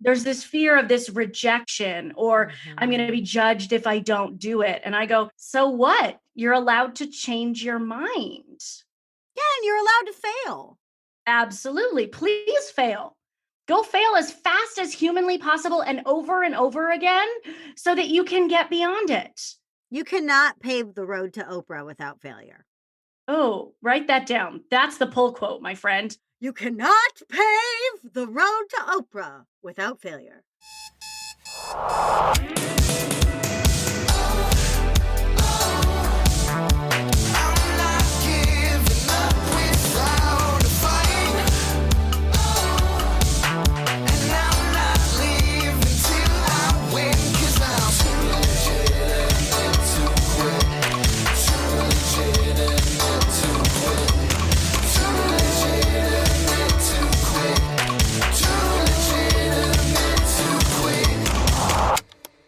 there's this fear of this rejection, or I'm going to be Mhm. judged if I don't do it. And I go, so what? You're allowed to change your mind. Yeah, and you're allowed to fail. Absolutely. Please fail. Go fail as fast as humanly possible and over again so that you can get beyond it. You cannot pave the road to Oprah without failure. Oh, write that down. That's the pull quote, my friend. You cannot pave the road to Oprah without failure.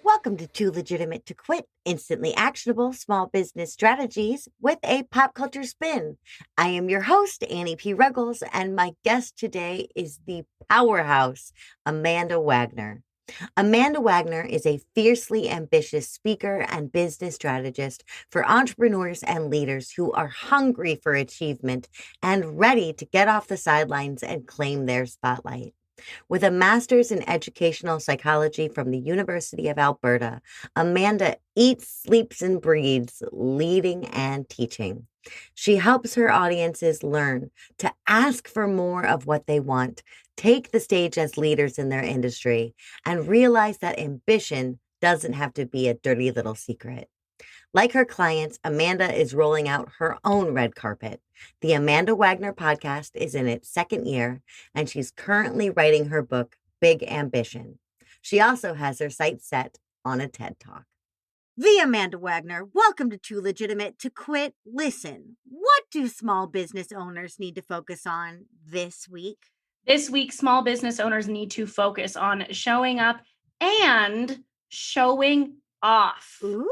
Welcome to Too Legitimate to Quit, instantly actionable small business strategies with a pop culture spin. I am your host, Annie P. Ruggles, and my guest today is the powerhouse, Amanda Wagner. Amanda Wagner is a fiercely ambitious speaker and business strategist for entrepreneurs and leaders who are hungry for achievement and ready to get off the sidelines and claim their spotlight. With a master's in educational psychology from the University of Alberta, Amanda eats, sleeps, and breathes leading and teaching. She helps her audiences learn to ask for more of what they want, take the stage as leaders in their industry, and realize that ambition doesn't have to be a dirty little secret. Like her clients, Amanda is rolling out her own red carpet. The Amanda Wagner Podcast is in its second year, and she's currently writing her book, Big Ambition. She also has her sights set on a TED Talk. The Amanda Wagner, welcome to Too Legitimate to Quit. Listen, what do small business owners need to focus on this week? This week, small business owners need to focus on showing up and showing off. Ooh.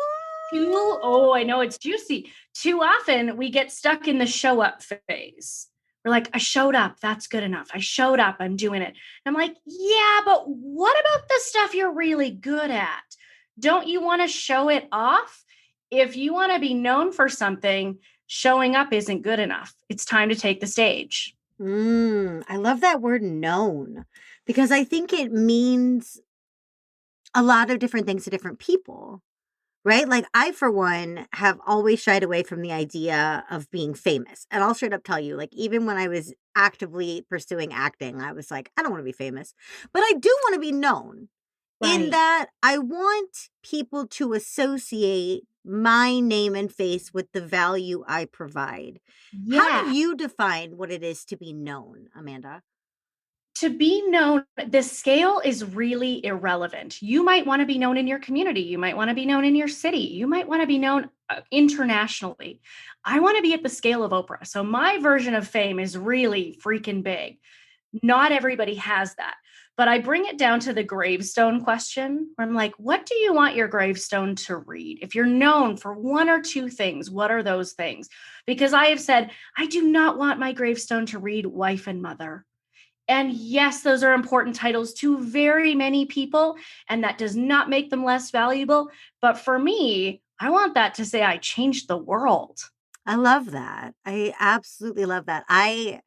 I know it's juicy. Too often we get stuck in the show up phase. We're like, I showed up. That's good enough. I showed up. I'm doing it. And I'm like, yeah, but what about the stuff you're really good at? Don't you want to show it off? If you want to be known for something, showing up isn't good enough. It's time to take the stage. I love that word known, because I think it means a lot of different things to different people. Right? Like I, for one, have always shied away from the idea of being famous. And I'll straight up tell you, like, even when I was actively pursuing acting, I was like, I don't want to be famous, but I do want to be known in that I want people to associate my name and face with the value I provide. Yeah. How do you define what it is to be known, Amanda? To be known, the scale is really irrelevant. You might want to be known in your community. You might want to be known in your city. You might want to be known internationally. I want to be at the scale of Oprah. So my version of fame is really freaking big. Not everybody has that. But I bring it down to the gravestone question where I'm like, what do you want your gravestone to read? If you're known for one or two things, what are those things? Because I have said, I do not want my gravestone to read wife and mother. And yes, those are important titles to very many people, and that does not make them less valuable. But for me, I want that to say I changed the world. I love that. I absolutely love that. I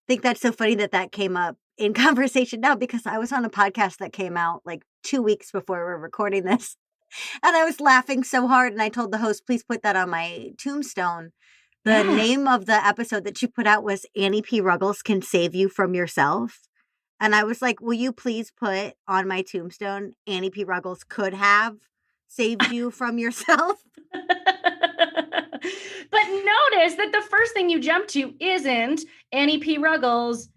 think that's so funny that came up in conversation now, because I was on a podcast that came out like 2 weeks before we were recording this. And I was laughing so hard. And I told the host, please put that on my tombstone. The name of the episode that you put out was Annie P. Ruggles Can Save You From Yourself. And I was like, will you please put on my tombstone, Annie P. Ruggles could have saved you from yourself? But notice that the first thing you jump to isn't Annie P. Ruggles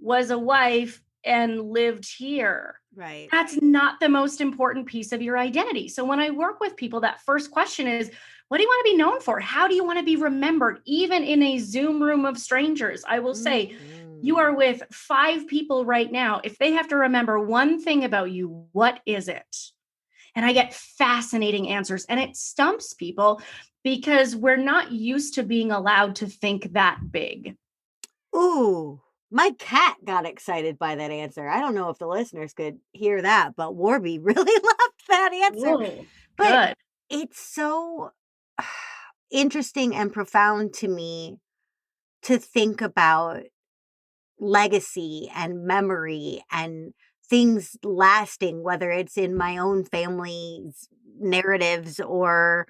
was a wife and lived here. Right. That's not the most important piece of your identity. So when I work with people, that first question is, what do you want to be known for? How do you want to be remembered? Even in a Zoom room of strangers, I will say, you are with 5 people right now. If they have to remember one thing about you, what is it? And I get fascinating answers, and it stumps people because we're not used to being allowed to think that big. Ooh, My cat got excited by that answer. I don't know if the listeners could hear that, but Warby really loved that answer. Oh, But good. it's so interesting and profound to me to think about legacy and memory and things lasting, whether it's in my own family's narratives or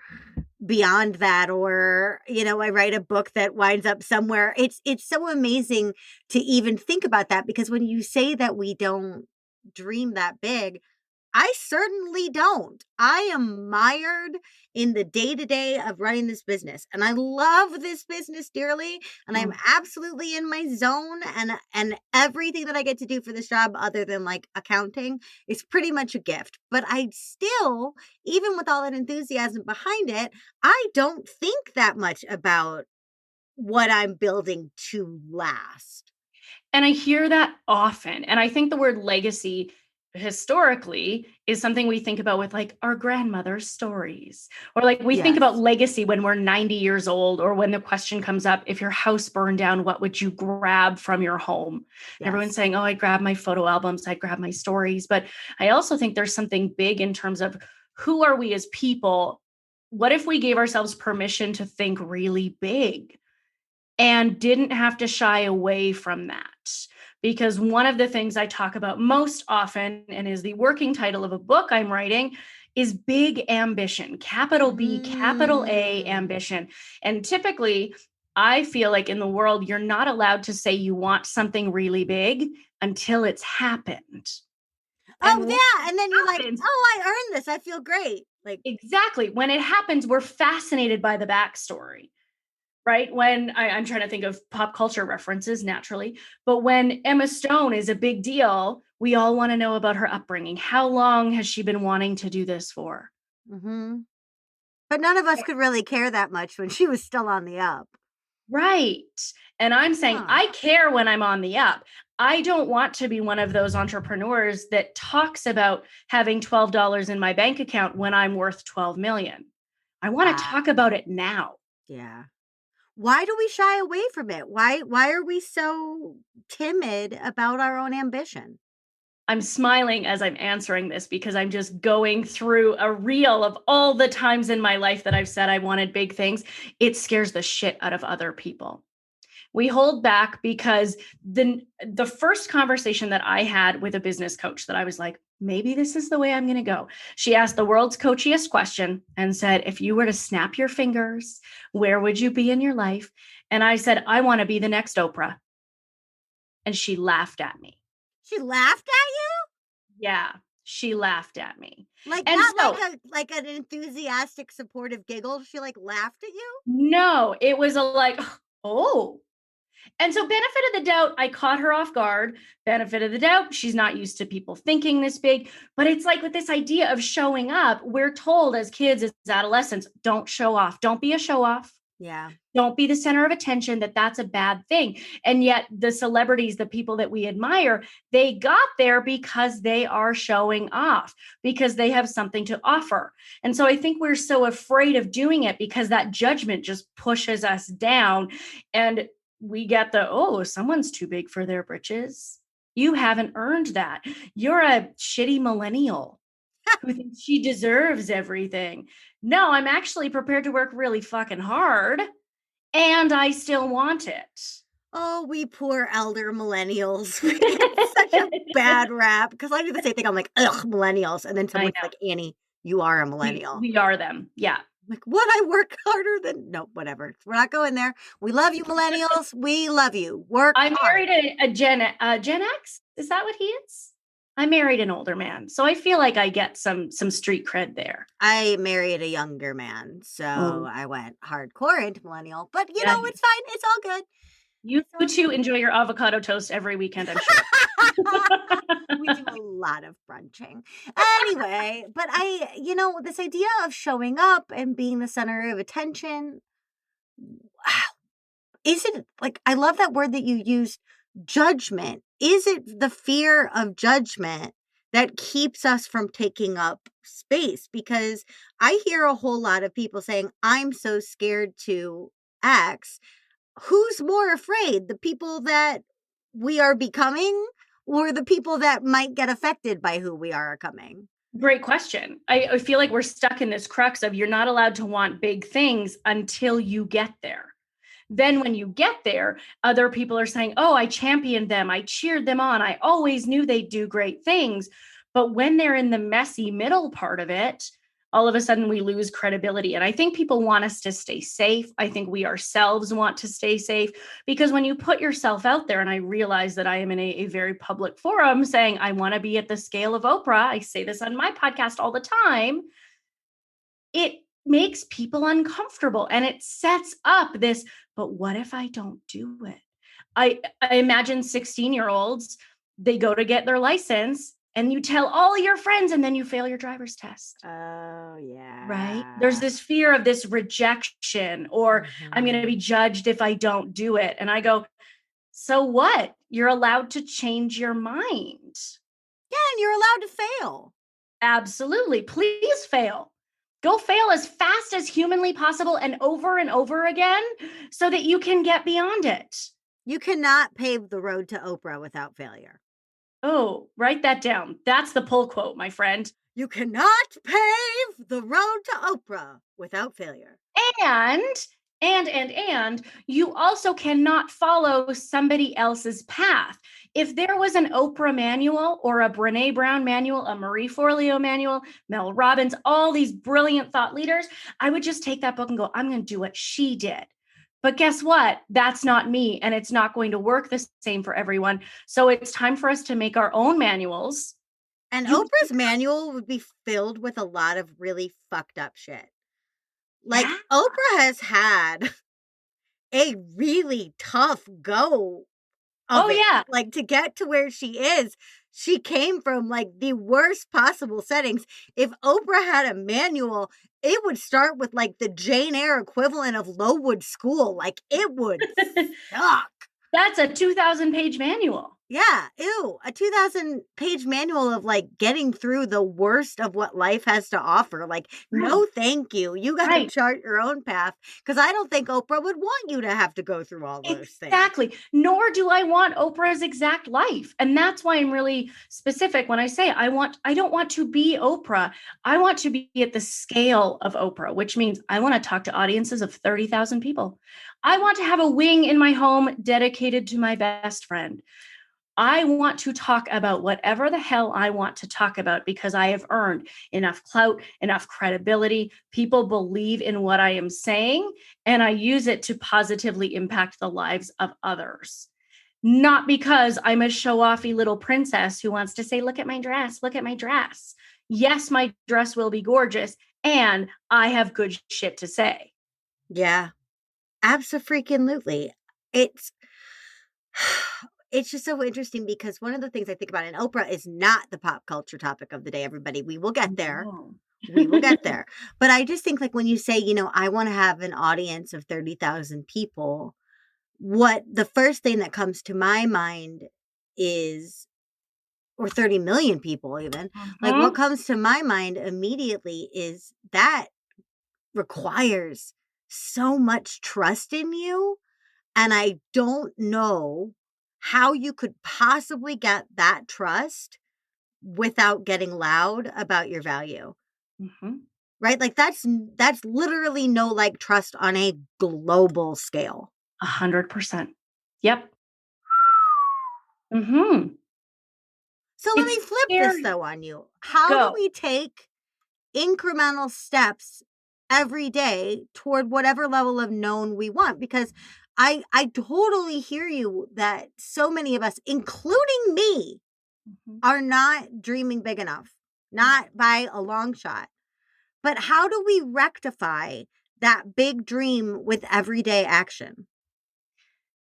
beyond that, or I write a book that winds up somewhere. It's so amazing to even think about that, because when you say that we don't dream that big, I certainly don't. I am mired in the day-to-day of running this business, and I love this business dearly, and I'm absolutely in my zone, and everything that I get to do for this job other than like accounting is pretty much a gift. But I still, even with all that enthusiasm behind it, I don't think that much about what I'm building to last. And I hear that often. And I think the word legacy historically is something we think about with like our grandmother's stories, or like we think about legacy when we're 90 years old, or when the question comes up, if your house burned down, what would you grab from your home? Everyone's saying, oh, I'd grab my photo albums, I'd grab my stories. But I also think there's something big in terms of who are we as people? What if we gave ourselves permission to think really big and didn't have to shy away from that? Because one of the things I talk about most often, and is the working title of a book I'm writing, is big ambition, capital B, capital A ambition. And typically, I feel like in the world, you're not allowed to say you want something really big until it's happened. And then you're like, oh, I earned this. I feel great. Like, exactly. When it happens, we're fascinated by the backstory. Right? When I'm trying to think of pop culture references naturally, but when Emma Stone is a big deal, we all want to know about her upbringing. How long has she been wanting to do this for? But none of us could really care that much when she was still on the up. Right. And I'm saying, I care when I'm on the up. I don't want to be one of those entrepreneurs that talks about having $12 in my bank account when I'm worth 12 million. I want to talk about it now. Yeah. Why do we shy away from it? Why are we so timid about our own ambition? I'm smiling as I'm answering this because I'm just going through a reel of all the times in my life that I've said I wanted big things. It scares the shit out of other people. We hold back because the first conversation that I had with a business coach that I was like, maybe this is the way I'm going to go. She asked the world's coachiest question and said, if you were to snap your fingers, where would you be in your life? And I said, I want to be the next Oprah. And she laughed at me. She laughed at you? Yeah, she laughed at me. Like, and not so, like an enthusiastic, supportive giggle. She like laughed at you? No, it was a like, oh. And so benefit of the doubt, I caught her off guard. Benefit of the doubt, she's not used to people thinking this big. But it's like with this idea of showing up, we're told as kids, as adolescents, don't show off. Don't be a show off. Yeah. Don't be the center of attention, that's a bad thing. And yet the celebrities, the people that we admire, they got there because they are showing off, because they have something to offer. And so I think we're so afraid of doing it because that judgment just pushes us down. And we get someone's too big for their britches. You haven't earned that. You're a shitty millennial who thinks she deserves everything. No, I'm actually prepared to work really fucking hard, and I still want it. Oh, we poor elder millennials. We get such a bad rap, because I do the same thing. I'm like, ugh, millennials. And then someone's like, Annie, you are a millennial. We are them. Yeah. Like, what? I work harder than... No, whatever. We're not going there. We love you, millennials. We love you. Work I hard. married a Gen X. Is that what he is? I married an older man, so I feel like I get some street cred there. I married a younger man, so I went hardcore into millennial. But, it's fine. It's all good. You two enjoy your avocado toast every weekend, I'm sure. We do a lot of brunching. Anyway, but this idea of showing up and being the center of attention, is it, like, I love that word that you used, judgment. Is it the fear of judgment that keeps us from taking up space? Because I hear a whole lot of people saying, I'm so scared to X. Who's more afraid? The people that we are becoming, or the people that might get affected by who we are coming? Great question. I feel like we're stuck in this crux of you're not allowed to want big things until you get there. Then when you get there, other people are saying, oh, I championed them. I cheered them on. I always knew they'd do great things. But when they're in the messy middle part of it, all of a sudden we lose credibility. And I think people want us to stay safe. I think we ourselves want to stay safe, because when you put yourself out there, and I realize that I am in a very public forum saying, I want to be at the scale of Oprah. I say this on my podcast all the time. It makes people uncomfortable, and it sets up this, but what if I don't do it? I imagine 16-year-olds, they go to get their license and you tell all your friends and then you fail your driver's test. Oh, yeah. Right? There's this fear of this rejection, or I'm going to be judged if I don't do it. And I go, so what? You're allowed to change your mind. Yeah, and you're allowed to fail. Absolutely. Please fail. Go fail as fast as humanly possible and over again so that you can get beyond it. You cannot pave the road to Oprah without failure. Oh, write that down. That's the pull quote, my friend. You cannot pave the road to Oprah without failure. And you also cannot follow somebody else's path. If there was an Oprah manual or a Brene Brown manual, a Marie Forleo manual, Mel Robbins, all these brilliant thought leaders, I would just take that book and go, I'm going to do what she did. But guess what? That's not me, and it's not going to work the same for everyone. So it's time for us to make our own manuals. And Oprah's manual would be filled with a lot of really fucked up shit. Like, yeah. Oprah has had a really tough go of it. Yeah. Like, to get to where she is, she came from like the worst possible settings. If Oprah had a manual, it would start with like the Jane Eyre equivalent of Lowood School. Like, it would suck. That's a 2,000-page manual. Yeah. Ew. A 2,000-page manual of like getting through the worst of what life has to offer. Like, no, thank you. You got to chart your own path, because I don't think Oprah would want you to have to go through all those things. Exactly. Nor do I want Oprah's exact life. And that's why I'm really specific when I say I don't want to be Oprah. I want to be at the scale of Oprah, which means I want to talk to audiences of 30,000 people. I want to have a wing in my home dedicated to my best friend. I want to talk about whatever the hell I want to talk about, because I have earned enough clout, enough credibility. People believe in what I am saying, and I use it to positively impact the lives of others. Not because I'm a show-offy little princess who wants to say, look at my dress, look at my dress. Yes, my dress will be gorgeous, and I have good shit to say. Yeah, abso-freaking-lutely. It's just so interesting, because one of the things I think about, and Oprah is not the pop culture topic of the day, everybody. We will get there. Oh. We will get there. But I just think, like, when you say, I want to have an audience of 30,000 people, what the first thing that comes to my mind is, or 30 million people even, like, what comes to my mind immediately is that requires so much trust in you. And I don't know how you could possibly get that trust without getting loud about your value. Mm-hmm. Right? Like, that's literally no like trust on a global scale. 100%. Yep. Mm-hmm. So let me flip this though on you. How do we take incremental steps every day toward whatever level of known we want? Because I totally hear you that so many of us, including me, are not dreaming big enough, not by a long shot. But how do we rectify that big dream with everyday action?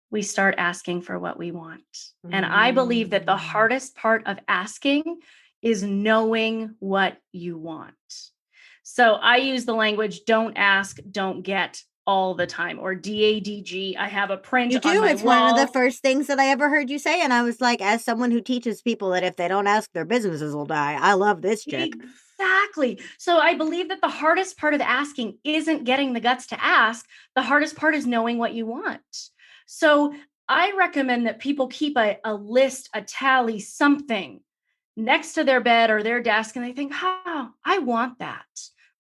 We start asking for what we want. And I believe that the hardest part of asking is knowing what you want. So I use the language, don't ask, don't get, all the time, or DADG. I have a print on my wall. It's one of the first things that I ever heard you say. And I was like, as someone who teaches people that if they don't ask, their businesses will die. I love this chick. Exactly. So I believe that the hardest part of asking isn't getting the guts to ask. The hardest part is knowing what you want. So I recommend that people keep a list, a tally, something next to their bed or their desk, and they think, oh, I want that.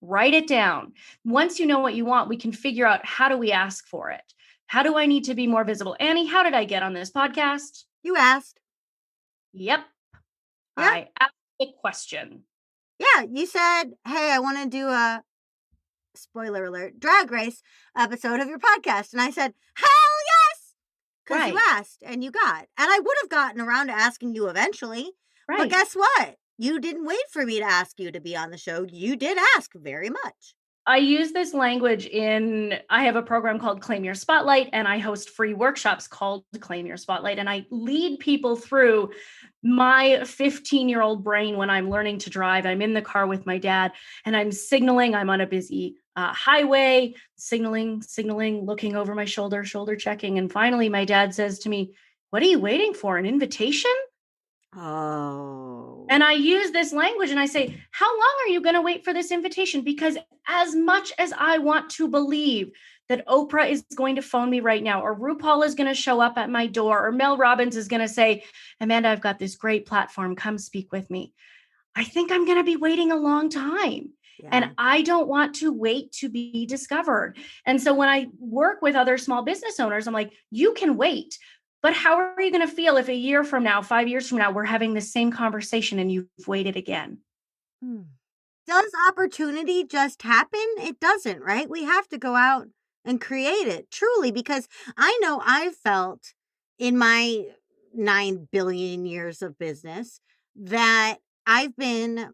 Write it down. Once you know what you want, we can figure out, how do we ask for it? How do I need to be more visible? Annie, how did I get on this podcast? You asked. Yep. Yeah. I asked the question. Yeah, you said, hey, I want to do a, spoiler alert, drag race episode of your podcast. And I said, hell yes! Because you asked and you got. And I would have gotten around to asking you eventually. Right. But guess what? You didn't wait for me to ask you to be on the show. You did ask very much. I use this language I have a program called Claim Your Spotlight, and I host free workshops called Claim Your Spotlight. And I lead people through my 15-year-old brain when I'm learning to drive. I'm in the car with my dad and I'm signaling. I'm on a busy highway, signaling, looking over my shoulder checking. And finally, my dad says to me, "What are you waiting for? An invitation?" Oh. And I use this language and I say, how long are you going to wait for this invitation? Because as much as I want to believe that Oprah is going to phone me right now, or RuPaul is going to show up at my door, or Mel Robbins is going to say, Amanda, I've got this great platform, come speak with me, I think I'm going to be waiting a long time. Yeah. And I don't want to wait to be discovered. And so when I work with other small business owners, I'm like, you can wait. But how are you going to feel if a year from now, 5 years from now, we're having the same conversation and you've waited again? Does opportunity just happen? It doesn't, right? We have to go out and create it, truly, because I know I've felt in my 9 billion years of business that I've been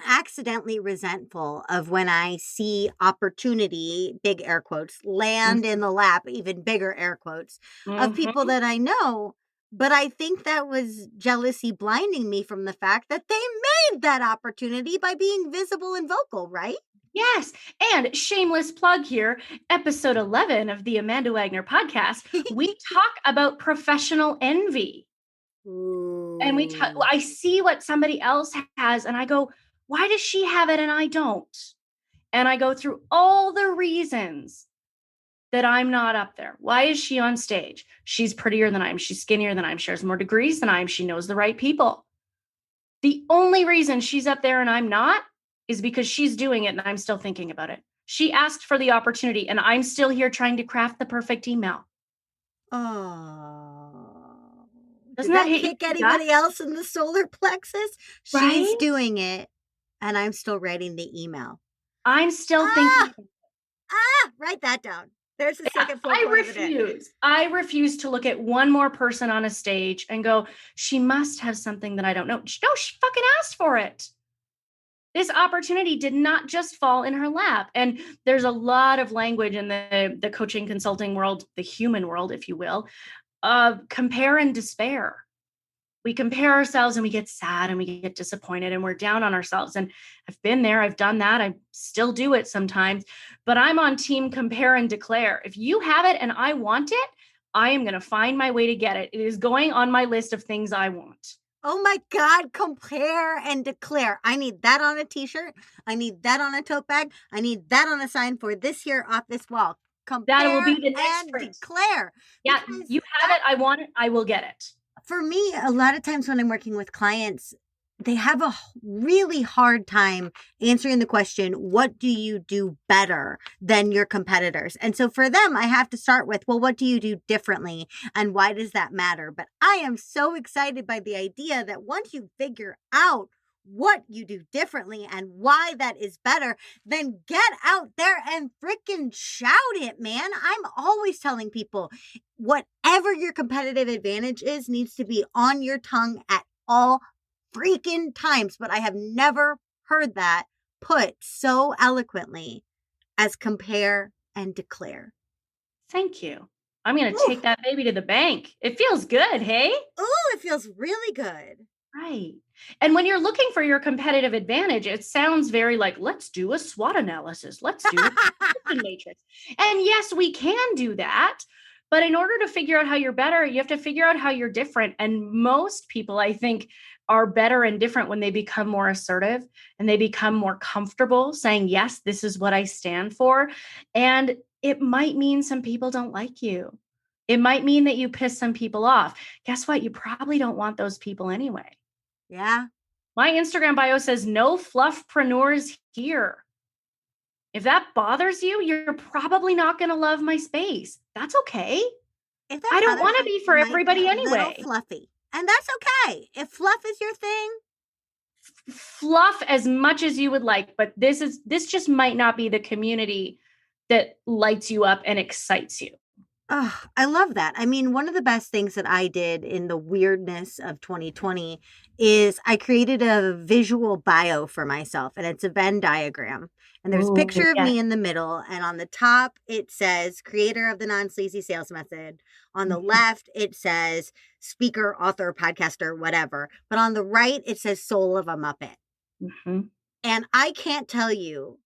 accidentally resentful of when I see opportunity, big air quotes, land in the lap, even bigger air quotes, of people that I know. But I think that was jealousy blinding me from the fact that they made that opportunity by being visible and vocal, right? Yes. And shameless plug here, episode 11 of the Amanda Wagner Podcast, we talk about professional envy. Ooh. And I see what somebody else has and I go, why does she have it and I don't? And I go through all the reasons that I'm not up there. Why is she on stage? She's prettier than I am. She's skinnier than I am. She has more degrees than I am. She knows the right people. The only reason she's up there and I'm not is because she's doing it and I'm still thinking about it. She asked for the opportunity and I'm still here trying to craft the perfect email. Oh, doesn't that kick anybody else in the solar plexus? Right? She's doing it and I'm still writing the email. I'm still thinking. Write that down. There's a second full I refuse to look at one more person on a stage and go, she must have something that I don't know. No, she fucking asked for it. This opportunity did not just fall in her lap. And there's a lot of language in the coaching consulting world, the human world, if you will, of compare and despair. We compare ourselves and we get sad and we get disappointed and we're down on ourselves. And I've been there, I've done that. I still do it sometimes, but I'm on team compare and declare. If you have it and I want it, I am going to find my way to get it. It is going on my list of things I want. Oh my God, compare and declare. I need that on a t-shirt. I need that on a tote bag. I need that on a sign for this here off this wall. Compare that will be the next and declare. Yeah, you have it. I want it. I will get it. For me, a lot of times when I'm working with clients, they have a really hard time answering the question, what do you do better than your competitors? And so for them, I have to start with, well, what do you do differently? And why does that matter? But I am so excited by the idea that once you figure out what you do differently and why that is better, then get out there and freaking shout it, man. I'm always telling people, whatever your competitive advantage is needs to be on your tongue at all freaking times. But I have never heard that put so eloquently as compare and declare. Thank you. I'm going to take that baby to the bank. It feels good, hey? Oh, it feels really good. Right. And when you're looking for your competitive advantage, it sounds very like, let's do a SWOT analysis. Let's do a matrix. And yes, we can do that. But in order to figure out how you're better, you have to figure out how you're different. And most people, I think, are better and different when they become more assertive and they become more comfortable saying, yes, this is what I stand for. And it might mean some people don't like you. It might mean that you piss some people off. Guess what? You probably don't want those people anyway. Yeah. My Instagram bio says no fluffpreneurs here. If that bothers you, you're probably not going to love my space. That's okay. If that I don't bothers want to you, be you for might be everybody a little anyway. fluffy. And that's okay. If fluff is your thing, Fluff as much as you would like, but this just might not be the community that lights you up and excites you. oh, I love that. I mean, one of the best things that I did in the weirdness of 2020 is I created a visual bio for myself, and it's a Venn diagram. And there's a picture of me in the middle, and on the top it says creator of the non-sleazy sales method. On the left it says speaker, author, podcaster, whatever. But on the right it says soul of a Muppet. Mm-hmm. And I can't tell you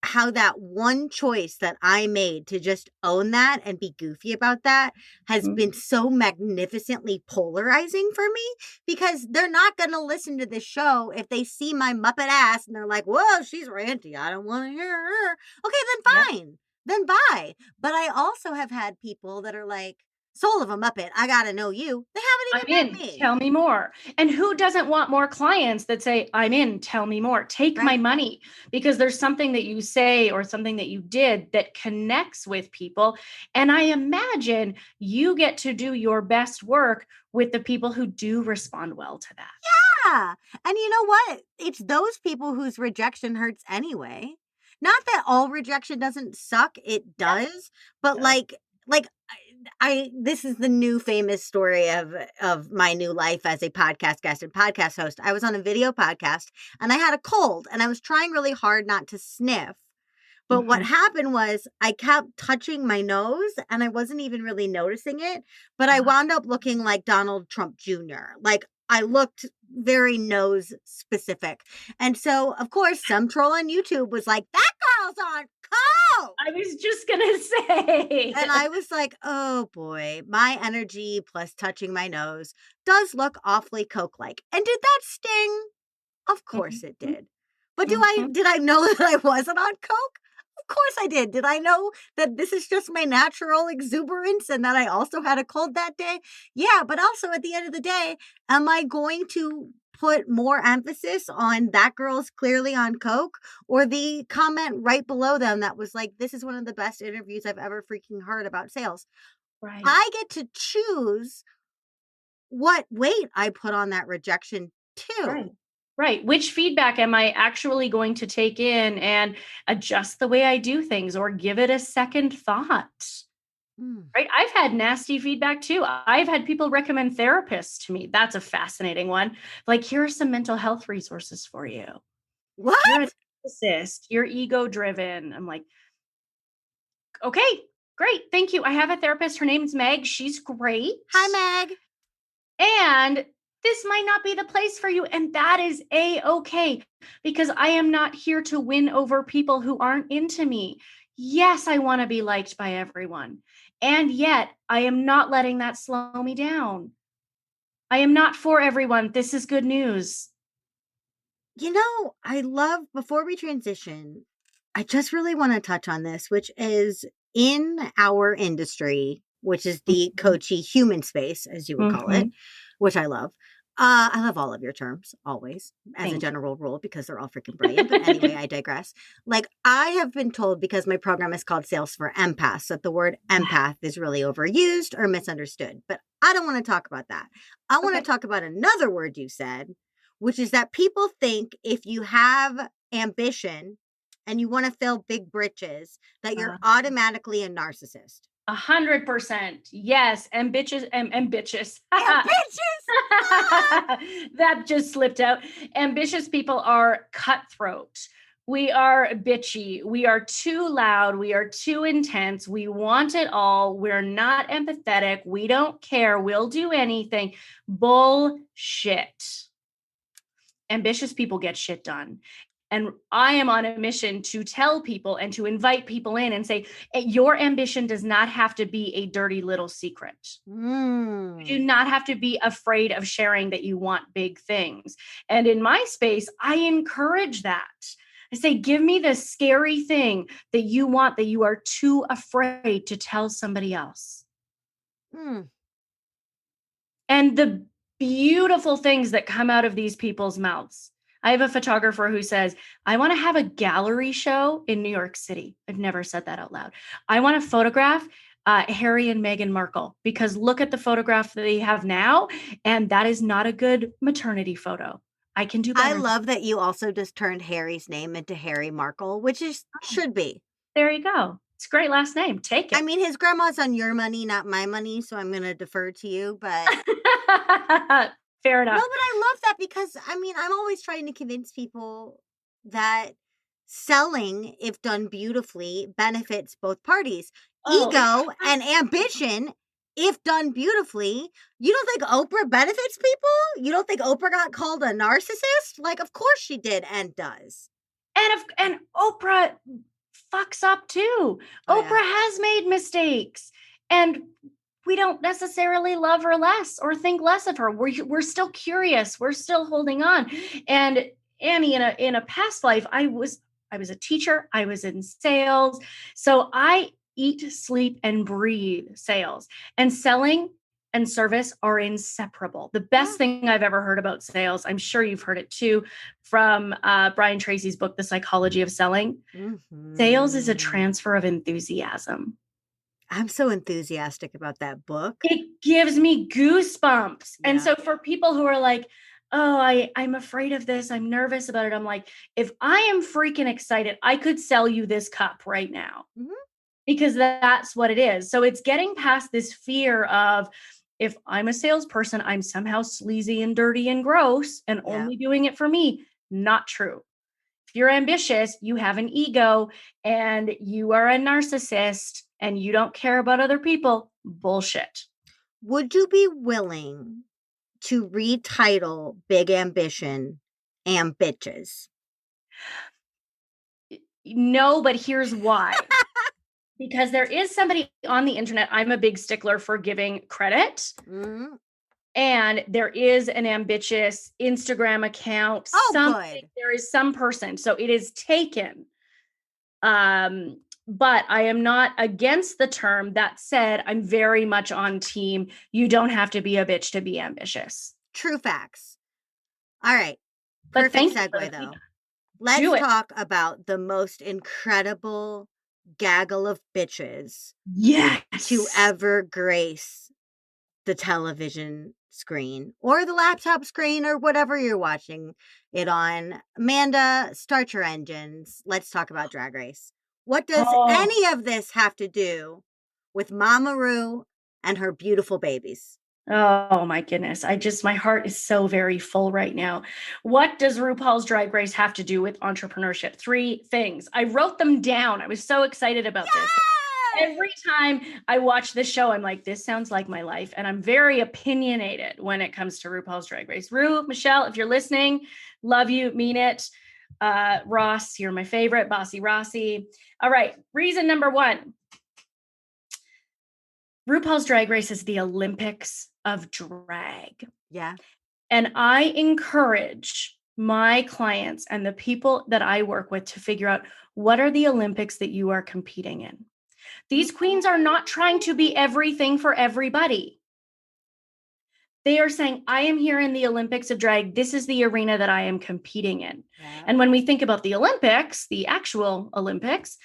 how that one choice that I made to just own that and be goofy about that has been so magnificently polarizing for me, because they're not going to listen to this show if they see my Muppet ass and they're like, whoa, she's ranty, I don't want to hear her. Okay, then fine. Then bye. But I also have had people that are like, soul of a Muppet, I got to know you. They haven't even met me. Tell me more. And who doesn't want more clients that say, I'm in, tell me more, take my money, because there's something that you say or something that you did that connects with people. And I imagine you get to do your best work with the people who do respond well to that. Yeah. And you know what? It's those people whose rejection hurts anyway. Not that all rejection doesn't suck. It does. But like I this is the new famous story of my new life as a podcast guest and podcast host. I was on a video podcast and I had a cold and I was trying really hard not to sniff. But what happened was I kept touching my nose and I wasn't even really noticing it. But I wound up looking like Donald Trump Jr. Like I looked very nose specific. And so, of course, some troll on YouTube was like, that girl's on coke. I was just going to say. And I was like, oh boy, my energy plus touching my nose does look awfully coke-like. And did that sting? Of course it did. But did I know that I wasn't on coke? Of course I did. Did I know that this is just my natural exuberance and that I also had a cold that day? Yeah, but also at the end of the day, am I going to put more emphasis on that girl's clearly on coke or the comment right below them that was like, this is one of the best interviews I've ever freaking heard about sales? Right. I get to choose what weight I put on that rejection too. Right. Which feedback am I actually going to take in and adjust the way I do things or give it a second thought? Right. I've had nasty feedback too. I've had people recommend therapists to me. That's a fascinating one. Like, here are some mental health resources for you. What? You're a narcissist. You're ego driven. I'm like, okay, great. Thank you. I have a therapist. Her name's Meg. She's great. Hi, Meg. And this might not be the place for you. And that is A-okay, because I am not here to win over people who aren't into me. Yes, I want to be liked by everyone. And yet I am not letting that slow me down. I am not for everyone. This is good news. You know, I love, before we transition, I just really want to touch on this, which is in our industry, which is the coachy human space, as you would call it, which I love. I love all of your terms, always, as a general rule, because they're all freaking brilliant. But anyway, I digress. Like, I have been told, because my program is called Sales for Empaths, that the word empath is really overused or misunderstood. But I don't want to talk about that. I want to talk about another word you said, which is that people think if you have ambition and you want to fill big britches, that you're automatically a narcissist. 100%. Yes. Ambitious. Ambitious. Ambitious. That just slipped out. Ambitious people are cutthroat. We are bitchy. We are too loud. We are too intense. We want it all. We're not empathetic. We don't care. We'll do anything. Bullshit. Ambitious people get shit done. And I am on a mission to tell people and to invite people in and say, your ambition does not have to be a dirty little secret. You do not have to be afraid of sharing that you want big things. And in my space, I encourage that. I say, give me the scary thing that you want, that you are too afraid to tell somebody else. Mm. And the beautiful things that come out of these people's mouths. I have a photographer who says, I want to have a gallery show in New York City. I've never said that out loud. I want to photograph Harry and Meghan Markle because look at the photograph that they have now. And that is not a good maternity photo. I can do I better. love that you also just turned Harry's name into Harry Markle, which is should be. There you go. It's a great last name. Take it. I mean, his grandma's on your money, not my money, so I'm going to defer to you, but Fair enough. no, but I love that because I mean, I'm always trying to convince people that selling, if done beautifully, benefits both parties. Ego and ambition, if done beautifully. You don't think Oprah benefits people? You don't think Oprah got called a narcissist? Like, of course she did and does. And Oprah fucks up too. Oh, Oprah has made mistakes, and we don't necessarily love her less or think less of her. We're still curious. We're still holding on. And Annie, in a past life, I was a teacher. I was in sales, so I eat, sleep, and breathe sales. And selling and service are inseparable. The best thing I've ever heard about sales, I'm sure you've heard it too, from Brian Tracy's book, The Psychology of Selling. Mm-hmm. Sales is a transfer of enthusiasm. I'm so enthusiastic about that book. It gives me goosebumps. Yeah. And so for people who are like, oh, I'm afraid of this, I'm nervous about it, I'm like, if I am freaking excited, I could sell you this cup right now. Mm-hmm. Because that's what it is. So it's getting past this fear of, if I'm a salesperson, I'm somehow sleazy and dirty and gross and only doing it for me. Not true. If you're ambitious, you have an ego and you are a narcissist and you don't care about other people. Bullshit. Would you be willing to retitle Big Ambition Ambitches? No, but here's why. Because there is somebody on the internet, I'm a big stickler for giving credit. Mm-hmm. And there is an ambitious Instagram account. Good. There is some person. So it is taken. But I am not against the term. That said, I'm very much on team. You don't have to be a bitch to be ambitious. True facts. All right. Perfect segue though. Let's talk about the most incredible gaggle of bitches to ever grace the television screen or the laptop screen or whatever you're watching it on. Amanda, start your engines. Let's talk about Drag Race. What does any of this have to do with Mama Ru and her beautiful babies? Oh my goodness. My heart is so very full right now. What does RuPaul's Drag Race have to do with entrepreneurship? 3 things. I wrote them down. I was so excited about this. Every time I watch this show, I'm like, this sounds like my life. And I'm very opinionated when it comes to RuPaul's Drag Race. Michelle, if you're listening, love you, mean it. Ross, you're my favorite. Bossy Rossi. All right. Reason number 1. RuPaul's Drag Race is the Olympics of drag. Yeah. And I encourage my clients and the people that I work with to figure out, what are the Olympics that you are competing in? These queens are not trying to be everything for everybody. They are saying, I am here in the Olympics of drag. This is the arena that I am competing in. Yeah. And when we think about the Olympics, the actual Olympics,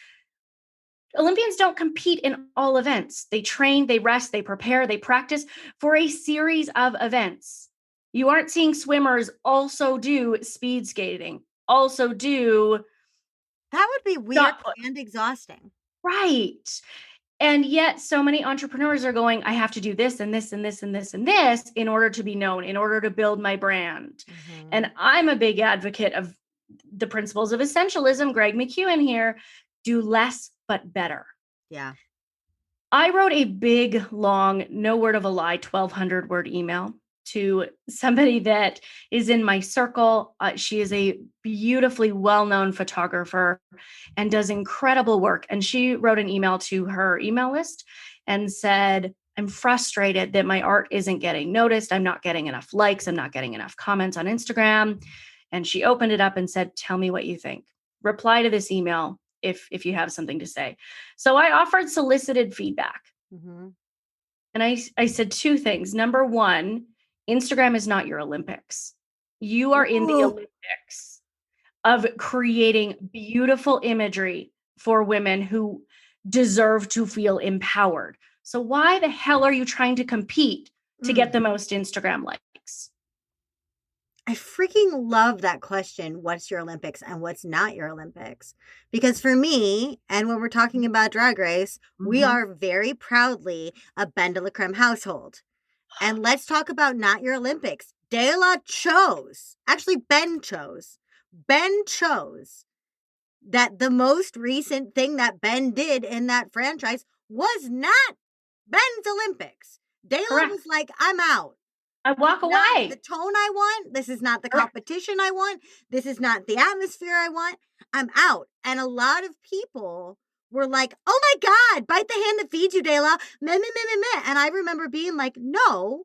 Olympians don't compete in all events. They train, they rest, they prepare, they practice for a series of events. You aren't seeing swimmers also do speed skating, also do. That would be weird and exhausting. Right. And yet so many entrepreneurs are going, I have to do this and this and this and this and this in order to be known, in order to build my brand. Mm-hmm. And I'm a big advocate of the principles of essentialism. Greg McEwen here, do less but better. Yeah. I wrote a big, long, no word of a lie, 1,200 word email to somebody that is in my circle. She is a beautifully well-known photographer and does incredible work. And she wrote an email to her email list and said, I'm frustrated that my art isn't getting noticed. I'm not getting enough likes. I'm not getting enough comments on Instagram. And she opened it up and said, tell me what you think. Reply to this email if you have something to say. So I offered solicited feedback. Mm-hmm. And I said two things. Number one, Instagram is not your Olympics. You are in the Olympics of creating beautiful imagery for women who deserve to feel empowered. So why the hell are you trying to compete to get the most Instagram likes? I freaking love that question. What's your Olympics and what's not your Olympics? Because for me, and when we're talking about Drag Race, we are very proudly a Ben de la Creme household. And let's talk about not your Olympics. De La chose, actually Ben chose that the most recent thing that Ben did in that franchise was not Ben's Olympics. De La was like, I'm out. I walk away. The tone I want. This is not the competition I want. This is not the atmosphere I want. I'm out. And a lot of people were like, oh my God, bite the hand that feeds you, De La. Meh, meh, meh, meh, meh. And I remember being like, no,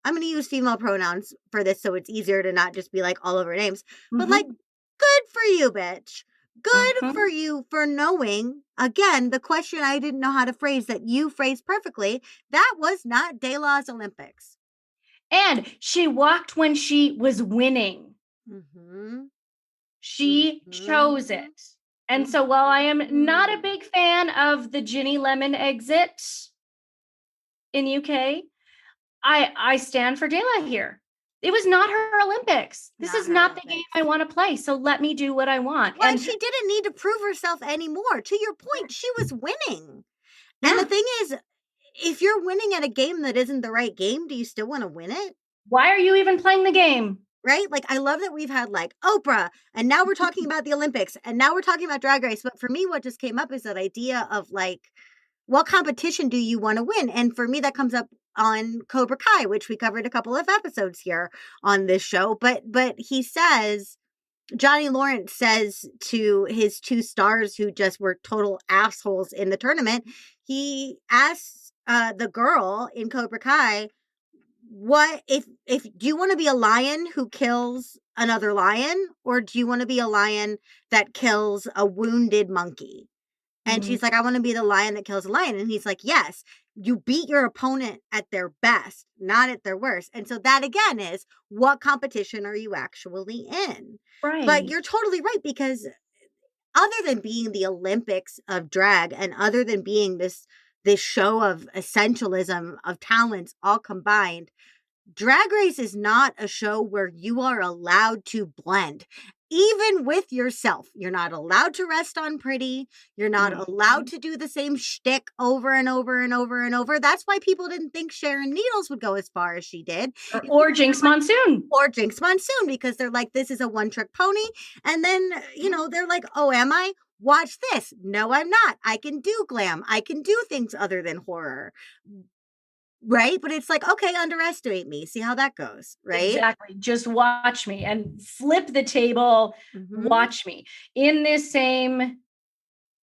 I'm going to use female pronouns for this so it's easier to not just be like all over names. But like, good for you, bitch. Good for you for knowing, again, the question I didn't know how to phrase that you phrased perfectly. That was not De La's Olympics. And she walked when she was winning. She chose it. And so while I am not a big fan of the Ginny Lemon exit in UK, I stand for De La here. It was not her Olympics. This is not the game I want to play. So let me do what I want. Well, and she didn't need to prove herself anymore. To your point, she was winning. Yeah. And the thing is, if you're winning at a game that isn't the right game, do you still want to win it? Why are you even playing the game? Right? Like, I love that we've had like Oprah, and now we're talking about the Olympics, and now we're talking about Drag Race. But for me, what just came up is that idea of like, what competition do you want to win? And for me, that comes up on Cobra Kai, which we covered a couple of episodes here on this show. But he says, Johnny Lawrence says to his two stars who just were total assholes in the tournament, he asks the girl in Cobra Kai, what if do you want to be a lion who kills another lion, or do you want to be a lion that kills a wounded monkey? And she's like, I want to be the lion that kills a lion. And he's like, yes, you beat your opponent at their best, not at their worst. And so that again is, what competition are you actually in? Right. But you're totally right, because other than being the Olympics of drag, and other than being this show of essentialism of talents all combined, Drag Race is not a show where you are allowed to blend. Even with yourself, you're not allowed to rest on pretty. You're not allowed to do the same shtick over and over and over and over. That's why people didn't think Sharon Needles would go as far as she did. Or Jinx Monsoon. Or Jinx Monsoon, because they're like, this is a one-trick pony. And then, they're like, oh, am I? Watch this. No, I'm not. I can do glam. I can do things other than horror. Right? But it's like, okay, underestimate me. See how that goes, right? Exactly. Just watch me and flip the table. Watch me. In this same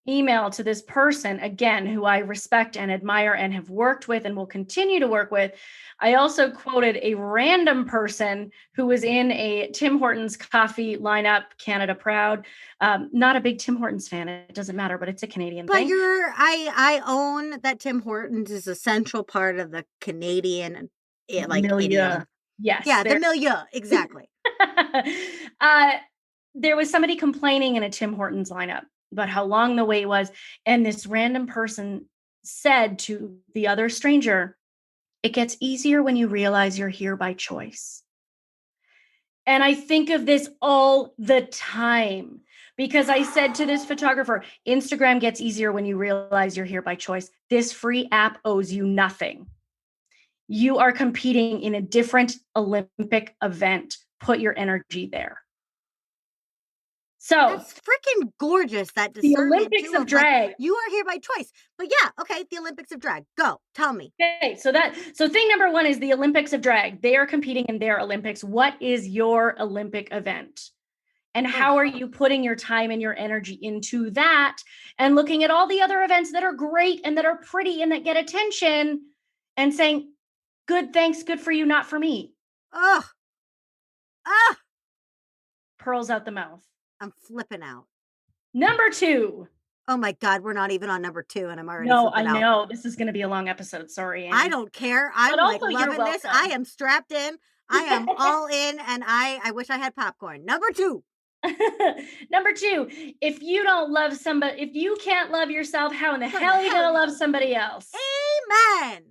email to this person, again, who I respect and admire and have worked with and will continue to work with, I also quoted a random person who was in a Tim Hortons coffee lineup, Canada Proud. Not a big Tim Hortons fan. It doesn't matter, but it's a Canadian thing. But I own that Tim Hortons is a central part of the Canadian milieu. Idiom. Yes. Yeah, the milieu. Exactly. There was somebody complaining in a Tim Hortons lineup about how long the wait was. And this random person said to the other stranger, it gets easier when you realize you're here by choice. And I think of this all the time, because I said to this photographer, Instagram gets easier when you realize you're here by choice. This free app owes you nothing. You are competing in a different Olympic event. Put your energy there. So that's freaking gorgeous. That the Olympics of drag. Like, you are here by choice. But yeah, okay, the Olympics of drag. Go, tell me. Okay, so thing number one is the Olympics of drag. They are competing in their Olympics. What is your Olympic event? And how are you putting your time and your energy into that, and looking at all the other events that are great and that are pretty and that get attention and saying, good, thanks, good for you, not for me. Pearls out the mouth. I'm flipping out. Number two, Oh my God, we're not even on number 2 and I'm already No, I flipping out. know. This is going to be a long episode. Sorry, I Annie. don't care. But I'm like also, you're loving this. I welcome. am strapped in. I am all in, and I wish I had popcorn. Number 2. Number 2, if you don't love somebody, if you can't love yourself, how in the hell are you going to love somebody else? Amen.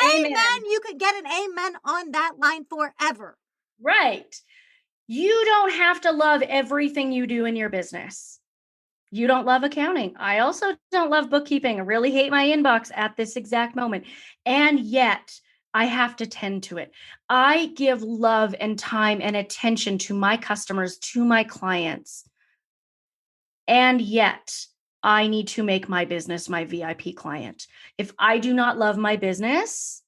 Amen. Amen. You could get an amen on that line forever. Right. You don't have to love everything you do in your business. You don't love accounting. I also don't love bookkeeping. I really hate my inbox at this exact moment. And yet I have to tend to it. I give love and time and attention to my customers, to my clients. And yet I need to make my business my VIP client. If I do not love my business,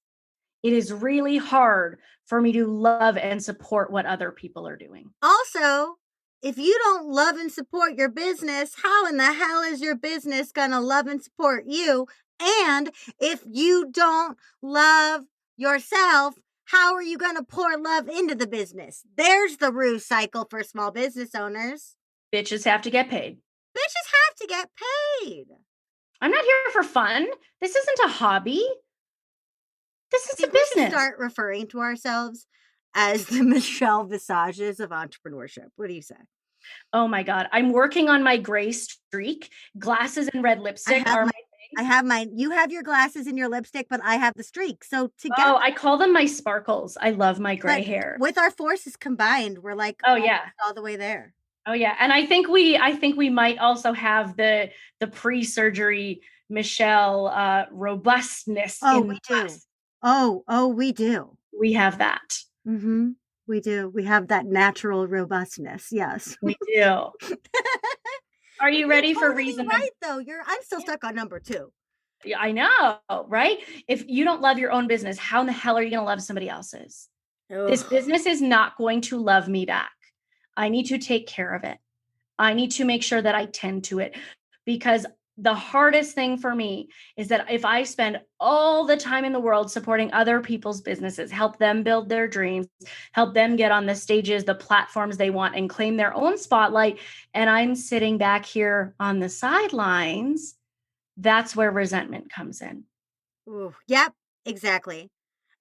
it is really hard for me to love and support what other people are doing. Also, if you don't love and support your business, how in the hell is your business going to love and support you? And if you don't love yourself, how are you going to pour love into the business? There's the ruse cycle for small business owners. Bitches have to get paid. Bitches have to get paid. I'm not here for fun. This isn't a hobby. This is a business. We should start referring to ourselves as the Michelle Visages of Entrepreneurship. What do you say? Oh my God. I'm working on my gray streak. Glasses and red lipstick are my thing. I have mine. You have your glasses and your lipstick, but I have the streak. So together. Oh, I call them my sparkles. I love my gray hair. With our forces combined, we're like, oh yeah, all the way there. Oh yeah. And I think we might also have the pre-surgery Michelle robustness. Oh, we do. Oh, we do. We have that. Mm-hmm. We do. We have that natural robustness. Yes, we do. Are you ready for reason? Right, though. I'm still stuck on number 2. Yeah, I know, right? If you don't love your own business, how in the hell are you going to love somebody else's? Ugh. This business is not going to love me back. I need to take care of it. I need to make sure that I tend to it, because the hardest thing for me is that if I spend all the time in the world supporting other people's businesses, help them build their dreams, help them get on the stages, the platforms they want, and claim their own spotlight, and I'm sitting back here on the sidelines, that's where resentment comes in. Ooh, yep, exactly.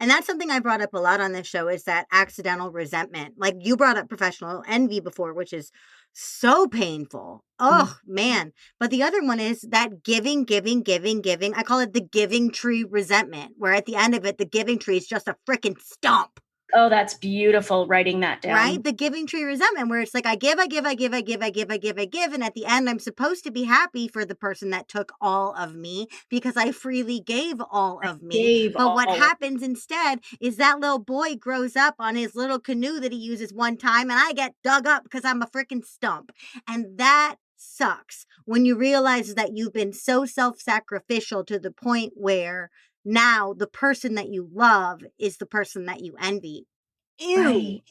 And that's something I brought up a lot on this show, is that accidental resentment. Like you brought up professional envy before, which is so painful. Oh, man. But the other one is that giving. I call it the giving tree resentment, where at the end of it, the giving tree is just a freaking stump. Oh, that's beautiful. Writing that down. Right? The giving tree resentment, where it's like, I give. And at the end, I'm supposed to be happy for the person that took all of me because I freely gave all of me. But what happens instead is that little boy grows up on his little canoe that he uses one time, and I get dug up because I'm a freaking stump. And that sucks when you realize that you've been so self-sacrificial to the point where now the person that you love is the person that you envy. Ew. Right.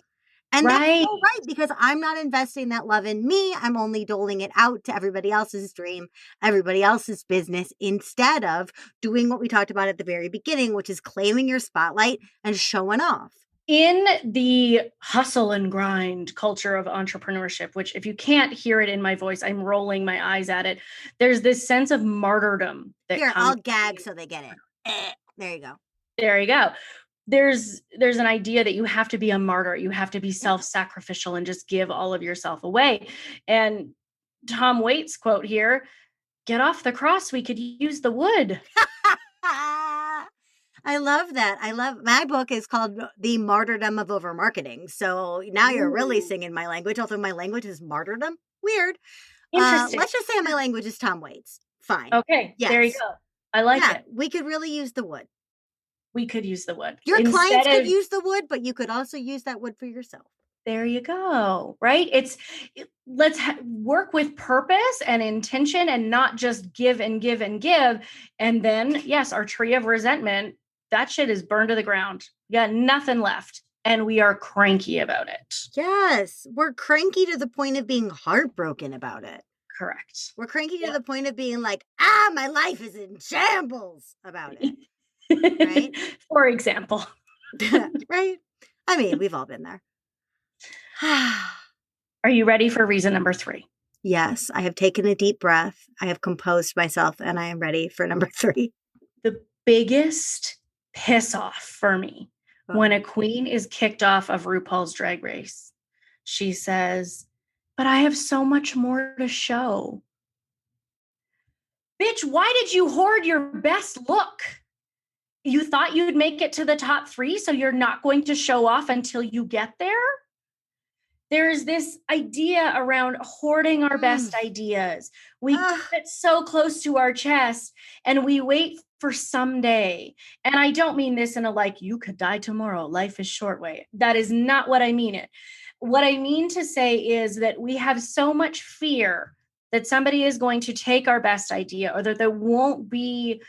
And that's so right, because I'm not investing that love in me. I'm only doling it out to everybody else's dream, everybody else's business, instead of doing what we talked about at the very beginning, which is claiming your spotlight and showing off. In the hustle and grind culture of entrepreneurship, which if you can't hear it in my voice, I'm rolling my eyes at it. There's this sense of martyrdom that Here, I'll gag so they get it. There you go. There you go. There's an idea that you have to be a martyr. You have to be self-sacrificial and just give all of yourself away. And Tom Waits' quote here, "Get off the cross. We could use the wood." I love that. My book is called The Martyrdom of Overmarketing. So now you're really singing my language, although my language is martyrdom. Weird. Interesting. Let's just say my language is Tom Waits. Fine. Okay. Yes. There you go. I like it. We could really use the wood. We could use the wood. Your clients could use the wood, but you could also use that wood for yourself. There you go. Right? Let's work with purpose and intention and not just give and give and give. And then, yes, our tree of resentment, that shit is burned to the ground. You got nothing left. And we are cranky about it. Yes. We're cranky to the point of being heartbroken about it. Correct. We're cranky to the point of being like, my life is in shambles about it. Right? For example. Right? I mean, we've all been there. Are you ready for reason number 3? Yes, I have taken a deep breath. I have composed myself and I am ready for number 3. The biggest piss off for me when a queen is kicked off of RuPaul's Drag Race. She says, "But I have so much more to show." Bitch, why did you hoard your best look? You thought you'd make it to the top 3, so you're not going to show off until you get there? There's this idea around hoarding our best ideas. We keep it so close to our chest and we wait for someday. And I don't mean this in a like, you could die tomorrow, life is short way. That is not what I mean it. What I mean to say is that we have so much fear that somebody is going to take our best idea, or that we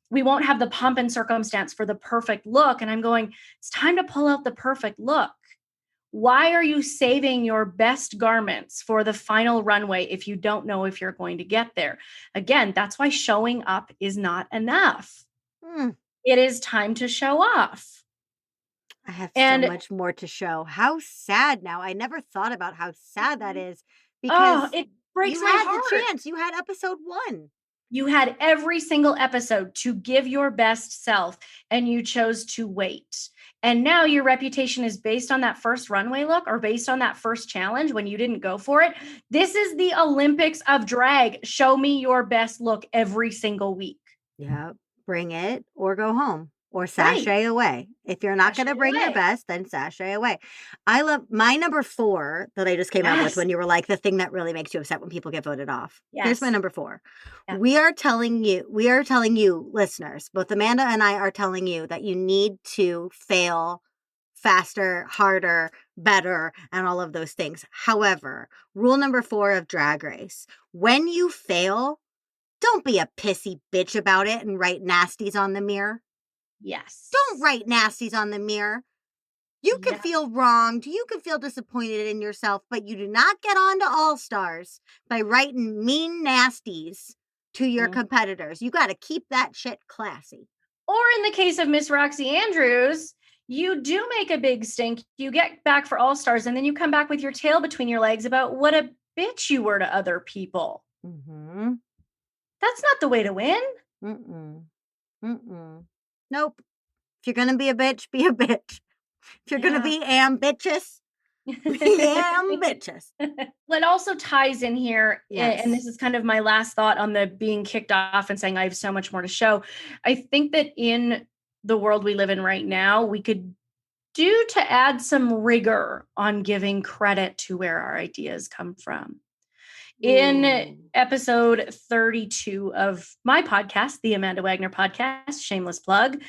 won't have the pomp and circumstance for the perfect look. And I'm going, it's time to pull out the perfect look. Why are you saving your best garments for the final runway if you don't know if you're going to get there? Again, that's why showing up is not enough. It is time to show off. I have so much more to show. How sad now. I never thought about how sad that is, because it breaks you my had heart. the chance. You had episode 1. You had every single episode to give your best self, and you chose to wait. And now your reputation is based on that first runway look, or based on that first challenge when you didn't go for it. This is the Olympics of drag. Show me your best look every single week. Yeah. Bring it or go home, or sashay away. If you're not going to bring your best, then sashay away. I love my number 4 that I just came up with when you were like, the thing that really makes you upset when people get voted off. Here's my number 4. Yeah. We are telling you, listeners, both Amanda and I are telling you that you need to fail faster, harder, better, and all of those things. However, rule number 4 of Drag Race: when you fail, don't be a pissy bitch about it and write nasties on the mirror. Yes. Don't write nasties on the mirror. You can feel wronged. You can feel disappointed in yourself, but you do not get on to All Stars by writing mean nasties to your competitors. You got to keep that shit classy. Or in the case of Miss Roxy Andrews, you do make a big stink. You get back for All Stars, and then you come back with your tail between your legs about what a bitch you were to other people. Mm-hmm. That's not the way to win. Nope. If you're going to be a bitch, be a bitch. If you're going to be ambitious, be ambitious. What also ties in here, and this is kind of my last thought on the being kicked off and saying I have so much more to show. I think that in the world we live in right now, we could do to add some rigor on giving credit to where our ideas come from. In episode 32 of my podcast, the Amanda Wagner Podcast, shameless plug,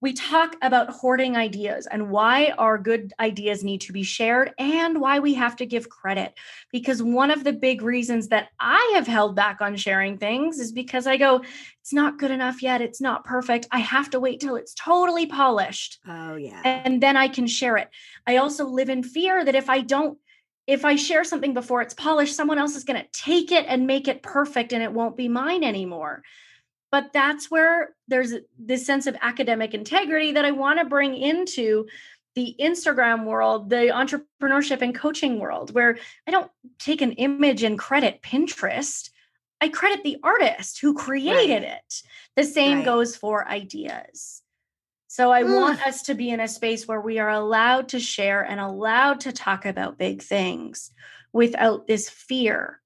we talk about hoarding ideas and why our good ideas need to be shared and why we have to give credit. Because one of the big reasons that I have held back on sharing things is because I go, it's not good enough yet. It's not perfect. I have to wait till it's totally polished. Oh, yeah. And then I can share it. I also live in fear that if I share something before it's polished, someone else is going to take it and make it perfect and it won't be mine anymore. But that's where there's this sense of academic integrity that I want to bring into the Instagram world, the entrepreneurship and coaching world, where I don't take an image and credit Pinterest. I credit the artist who created it. The same goes for ideas. So I want us to be in a space where we are allowed to share and allowed to talk about big things without this fear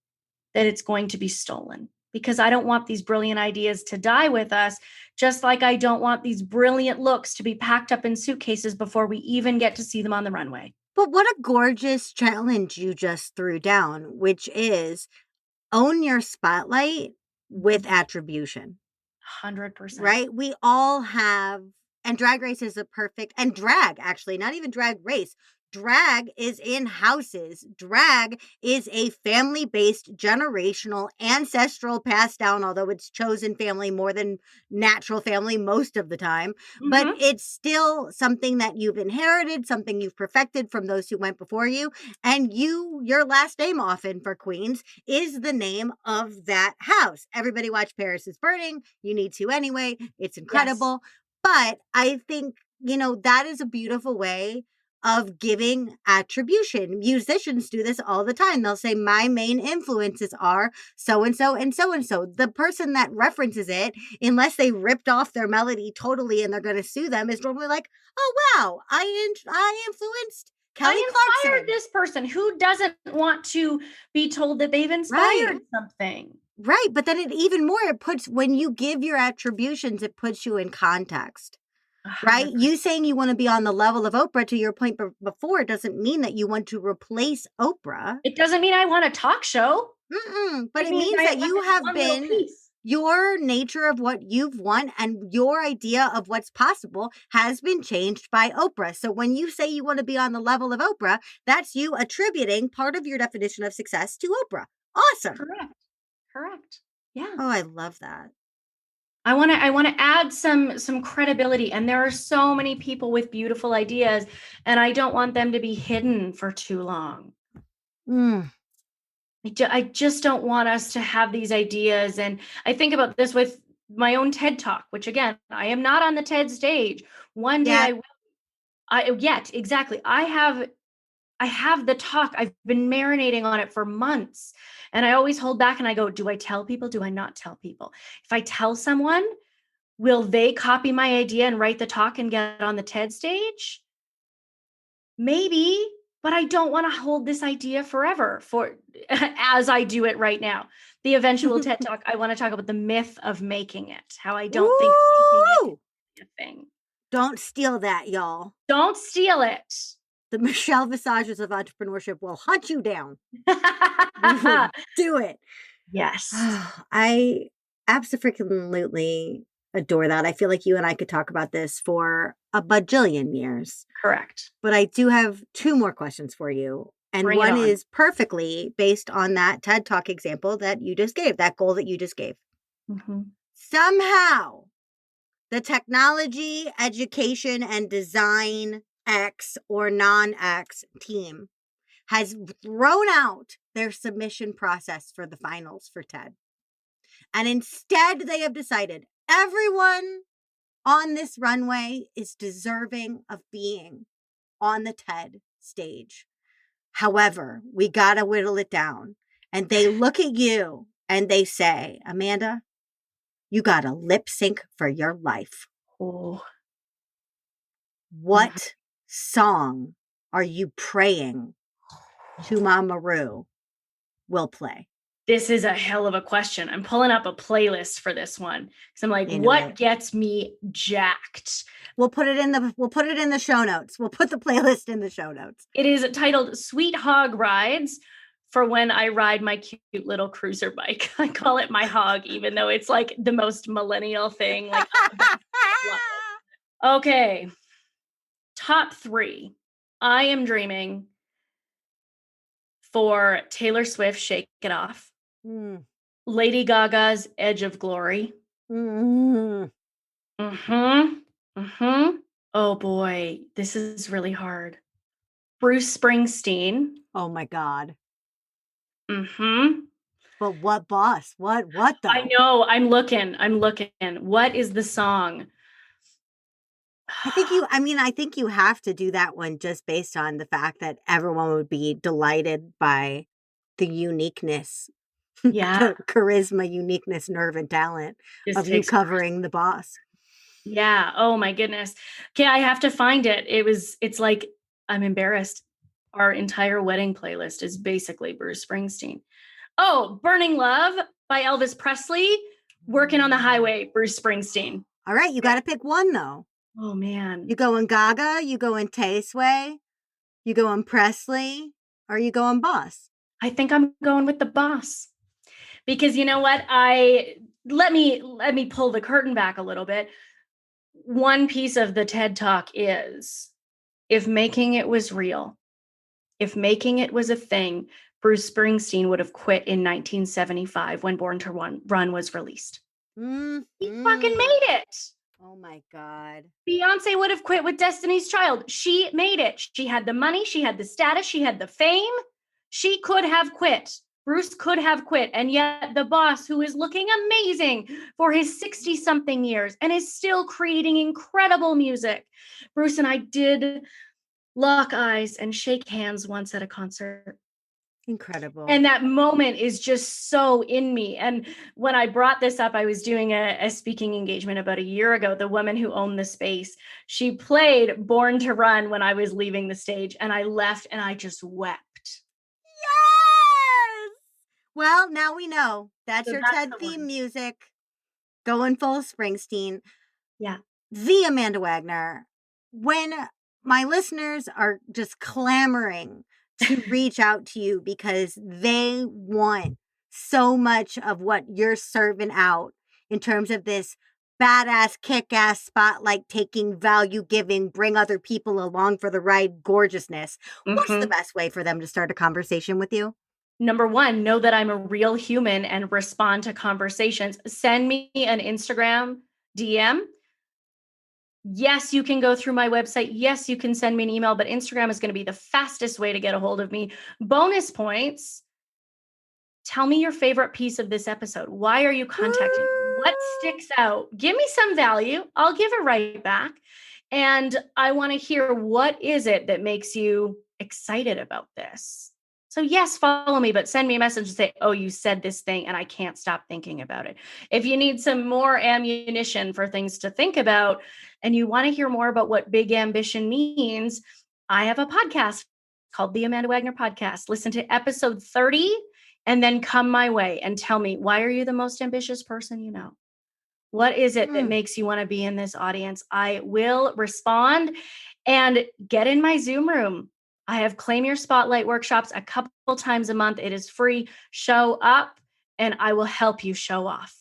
that it's going to be stolen. Because I don't want these brilliant ideas to die with us, just like I don't want these brilliant looks to be packed up in suitcases before we even get to see them on the runway. But what a gorgeous challenge you just threw down, which is own your spotlight with attribution. 100%. Right? We all have, and Drag Race is and drag, actually, not even Drag Race. Drag is in houses. Drag is a family-based, generational, ancestral passed down, although it's chosen family more than natural family most of the time. But it's still something that you've inherited, something you've perfected from those who went before you. And your last name often for queens is the name of that house. Everybody watch Paris is Burning. You need to anyway. It's incredible. But I think, that is a beautiful way of giving attribution. Musicians do this all the time. They'll say, my main influences are so-and-so and so-and-so. The person that references it, unless they ripped off their melody totally and they're going to sue them, is normally like, oh, wow, I influenced Kelly I inspired Clarkson. this person. Who doesn't want to be told that they've inspired something? Right. But then when you give your attributions, it puts you in context. 100%. Right? You saying you want to be on the level of Oprah, to your point before, doesn't mean that you want to replace Oprah. It doesn't mean I want a talk show. But it means that you have been, your nature of what you've won and your idea of what's possible has been changed by Oprah. So when you say you want to be on the level of Oprah, that's you attributing part of your definition of success to Oprah. Awesome. Correct. Yeah. Oh, I love that. I want to add some credibility, and there are so many people with beautiful ideas, and I don't want them to be hidden for too long. I just don't want us to have these ideas. And I think about this with my own TED Talk, which again, I am not on the TED stage. One day I will. Exactly. I have the talk. I've been marinating on it for months. And I always hold back and I go, do I tell people? Do I not tell people? If I tell someone, will they copy my idea and write the talk and get on the TED stage? Maybe, but I don't want to hold this idea forever as I do it right now. The eventual TED Talk, I want to talk about the myth of making it, how I don't think making it is a thing. Don't steal that, y'all. Don't steal it. The Michelle Visages of Entrepreneurship will hunt you down. Do it. Yes. I absolutely adore that. I feel like you and I could talk about this for a bajillion years. Correct. But I do have two more questions for you. And one is perfectly based on that TED Talk example that you just gave, that goal that you just gave. Mm-hmm. Somehow, the technology, education, and design X or non-X team has thrown out their submission process for the finals for TED. And instead, they have decided everyone on this runway is deserving of being on the TED stage. However, we got to whittle it down. And they look at you and they say, Amanda, you got to lip sync for your life. Oh. What song are you praying to Mama Ru will play? This is a hell of a question. I'm pulling up a playlist for this one because I'm like, what gets me jacked? We'll put it in the show notes. We'll put the playlist in the show notes. It is titled Sweet Hog Rides for when I ride my cute little cruiser bike. I call it my hog, even though it's like the most millennial thing. Like, okay. Top 3. I am dreaming for Taylor Swift, Shake It Off. Lady Gaga's Edge of Glory. Oh boy, this is really hard. Bruce Springsteen. Oh my God. But what, boss? What though? I know. I'm looking. What is the song? I think you have to do that one just based on the fact that everyone would be delighted by the uniqueness. Yeah. Charisma, uniqueness, nerve, and talent of you covering the boss. Yeah. Oh my goodness. Okay. I have to find it. It's like, I'm embarrassed. Our entire wedding playlist is basically Bruce Springsteen. Oh, Burning Love by Elvis Presley. Working on the Highway, Bruce Springsteen. All right. You got to pick one though. Oh man. You going Gaga? You going Tay-Sway? You going Presley? Or you going Boss? I think I'm going with the Boss. Because you know what? Let me pull the curtain back a little bit. One piece of the TED Talk is, if making it was real, if making it was a thing, Bruce Springsteen would have quit in 1975 when Born to Run was released. He fucking made it. Oh my God. Beyonce would have quit with Destiny's Child. She made it. She had the money. She had the status. She had the fame. She could have quit. Bruce could have quit. And yet the boss, who is looking amazing for his 60-something years and is still creating incredible music. Bruce and I did lock eyes, and shake hands once at a concert. Incredible. And that moment is just so in me. And when I brought this up, I was doing a speaking engagement about a year ago. The woman who owned the space, she played Born to Run when I was leaving the stage, and I left and I just wept. Yes! Well, now we know. That's So your that's TED the theme one. music. Going full Springsteen. Yeah. The Amanda Wagner. When my listeners are just clamoring to reach out to you because they want so much of what you're serving out in terms of this badass, kick-ass spotlight taking, value giving, bring other people along for the ride gorgeousness. What's the best way for them to start a conversation with you? Number one, know that I'm a real human and respond to conversations. Send me an Instagram DM. Yes, you can go through my website. Yes, you can send me an email, but Instagram is going to be the fastest way to get a hold of me. Bonus points. Tell me your favorite piece of this episode. Why are you contacting me? What sticks out? Give me some value. I'll give it right back. And I want to hear, what is it that makes you excited about this? So yes, follow me, but send me a message and say, oh, you said this thing and I can't stop thinking about it. If you need some more ammunition for things to think about and you want to hear more about what big ambition means, I have a podcast called the Amanda Wagner Podcast. Listen to episode 30 and then come my way and tell me, why are you the most ambitious person you know? What is it that makes you want to be in this audience? I will respond, and get in my Zoom room. I have Claim Your Spotlight workshops a couple times a month. It is free. Show up and I will help you show off.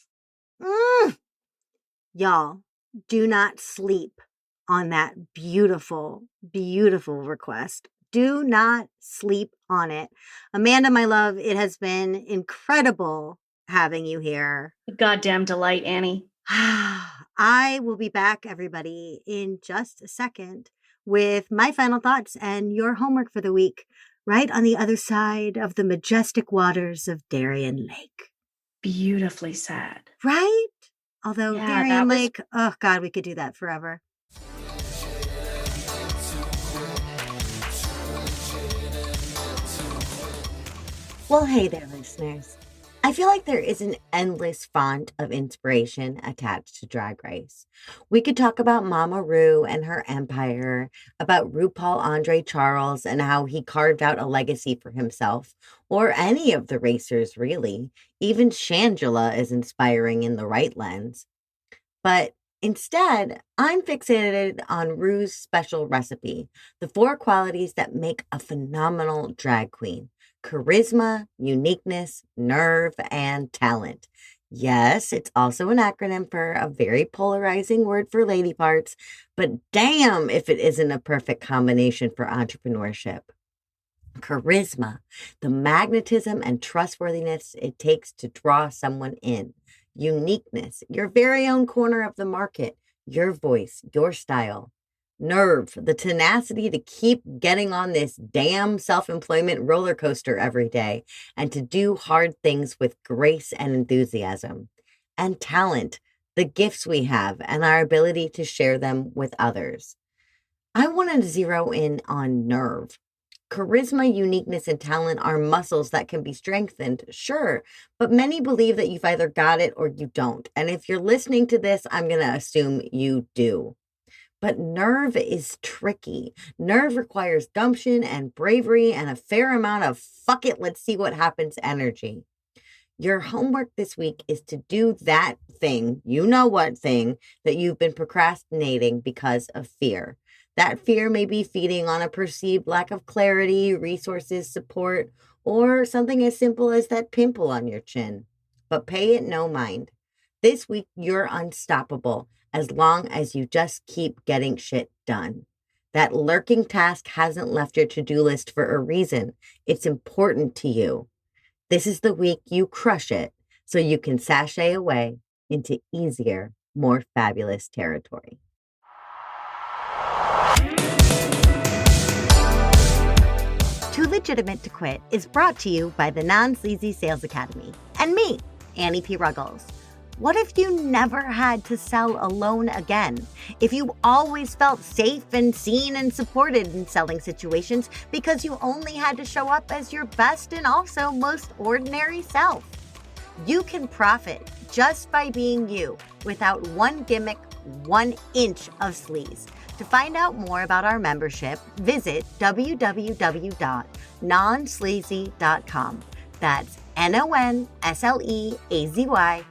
Y'all, do not sleep on that beautiful, beautiful request. Do not sleep on it. Amanda, my love, it has been incredible having you here. Goddamn delight, Annie. I will be back, everybody, in just a second with my final thoughts and your homework for the week, right on the other side of the majestic waters of Darien Lake. Beautifully sad. Right? Although Yeah, Darien Lake, oh God, we could do that forever. Well, hey there, listeners. I feel like there is an endless font of inspiration attached to Drag Race. We could talk about Mama Ru and her empire, about RuPaul Andre Charles and how he carved out a legacy for himself, or any of the racers, really. Even Shangela is inspiring in the right lens. But instead, I'm fixated on Ru's special recipe, the 4 qualities that make a phenomenal drag queen. Charisma, uniqueness, nerve, and talent. Yes, it's also an acronym for a very polarizing word for lady parts, but damn if it isn't a perfect combination for entrepreneurship. Charisma, the magnetism and trustworthiness it takes to draw someone in. Uniqueness, your very own corner of the market, your voice, your style. Nerve, the tenacity to keep getting on this damn self-employment roller coaster every day and to do hard things with grace and enthusiasm. And talent, the gifts we have and our ability to share them with others. I want to zero in on nerve. Charisma, uniqueness, and talent are muscles that can be strengthened, sure, but many believe that you've either got it or you don't. And if you're listening to this, I'm going to assume you do. But nerve is tricky. Nerve requires gumption and bravery and a fair amount of fuck it, let's see what happens energy. Your homework this week is to do that thing, you know what thing, that you've been procrastinating because of fear. That fear may be feeding on a perceived lack of clarity, resources, support, or something as simple as that pimple on your chin. But pay it no mind. This week, you're unstoppable as long as you just keep getting shit done. That lurking task hasn't left your to-do list for a reason. It's important to you. This is the week you crush it so you can sashay away into easier, more fabulous territory. Too Legitimate to Quit is brought to you by the Non-Sleazy Sales Academy and me, Annie P. Ruggles. What if you never had to sell alone again? If you always felt safe and seen and supported in selling situations because you only had to show up as your best and also most ordinary self? You can profit just by being you without one gimmick, 1 inch of sleaze. To find out more about our membership, visit www.nonsleazy.com. That's NONSLEAZY.com.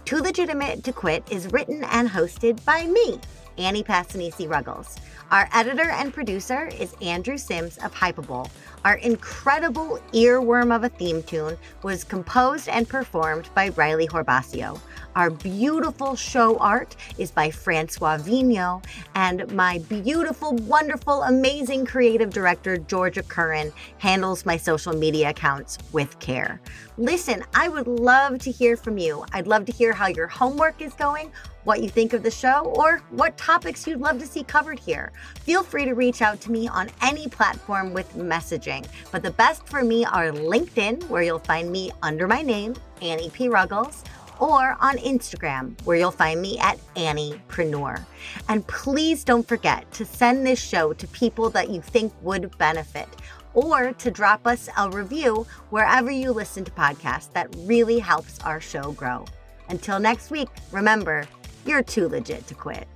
Too Legitimate to Quit is written and hosted by me, Annie Passanisi Ruggles. Our editor and producer is Andrew Sims of Hypable. Our incredible earworm of a theme tune was composed and performed by Riley Horbasio. Our beautiful show art is by Francois Vigneault, and my beautiful, wonderful, amazing creative director, Georgia Curran, handles my social media accounts with care. Listen, I would love to hear from you. I'd love to hear how your homework is going, what you think of the show, or what topics you'd love to see covered here. Feel free to reach out to me on any platform with messaging, but the best for me are LinkedIn, where you'll find me under my name, Annie P. Ruggles, or on Instagram, where you'll find me at Anniepreneur. And please don't forget to send this show to people that you think would benefit, or to drop us a review wherever you listen to podcasts. That really helps our show grow. Until next week, remember, you're too legit to quit.